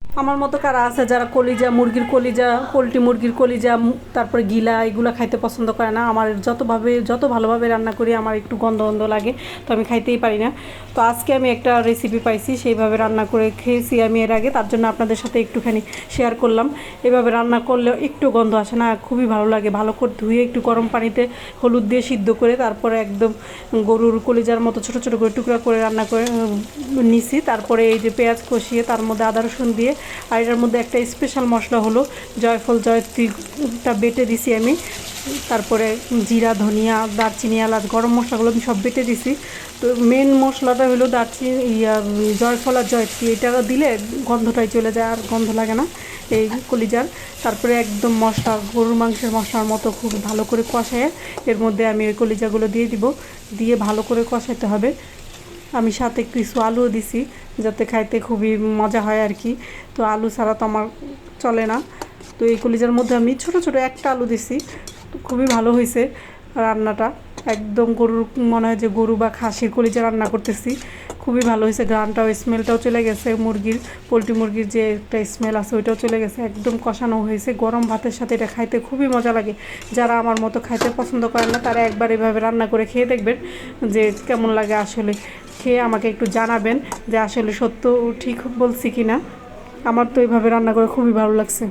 আমার মতো কারা আছে যারা কলিজা, মুরগির কলিজা, পোলট্রি মুরগির কলিজা, তারপরে গিলা এগুলো খাইতে পছন্দ করে না? আমার যত ভালোভাবে রান্না করি আমার একটু গন্ধ গন্ধ লাগে, তো আমি খাইতেই পারি না। তো আজকে আমি একটা রেসিপি পাইছি, সেইভাবে রান্না করে খেয়েছি আমি এর আগে, তার জন্য আপনাদের সাথে একটুখানি শেয়ার করলাম। এভাবে রান্না করলেও একটু গন্ধ আসে না, খুবই ভালো লাগে। ভালো করে ধুয়ে একটু গরম পানিতে হলুদ দিয়ে সিদ্ধ করে তারপরে একদম গরুর কলিজার মতো ছোটো ছোটো করে টুকরা করে রান্না করে নিছি। তারপরে এই যে পেঁয়াজ কষিয়ে তার মধ্যে আদা রসুন দিয়ে, আর এটার মধ্যে একটা স্পেশাল মশলা হলো জয়ফল জয়ত্রীটা বেটে দিছি আমি। তারপরে জিরা, ধনিয়া, দারচিনি, এলাচ, গরম মশলাগুলো আমি সব বেটে দিছি। তো মেন মশলাটা হলো জয়ফল আর জয়ত্রী, এটা দিলে গন্ধটাই চলে যায়, আর গন্ধ লাগে না এই কলিজার। তারপরে একদম মশলা, গরুর মাংসের মশলার মতো খুব ভালো করে কষায় এর মধ্যে আমি ওই কলিজাগুলো দিয়ে দিব, দিয়ে ভালো করে কষাতে হবে। আমি সাথে কিছু আলুও দিছি যাতে খাইতে খুবই মজা হয় আর কি। তো আলু ছাড়া তো আমার চলে না। তো এই কলিজার মধ্যে আমি ছোট ছোট একটা আলু দিছি। তো খুবই ভালো হয়েছে রান্নাটা, একদম গরুর মনে হয় যে গরু বা খাসির কলিজা রান্না করতেছি। খুবই ভালো হয়েছে, গ্রানটাও স্মেলটাও চলে গেছে, পোলট্রি মুরগির যে একটা স্মেল আছে ওইটাও চলে গেছে, একদম কষানো হয়েছে। গরম ভাতের সাথে এটা খাইতে খুবই মজা লাগে। যারা আমার মতো খাইতে পছন্দ করেন না তারা একবার এভাবে রান্না করে খেয়ে দেখবেন যে কেমন লাগে। আসলে খেয়ে আমাকে একটু জানাবেন যে আসলে সত্য ঠিক বলছি কি না। আমার তো এইভাবে রান্না করে খুবই ভালো লাগছে।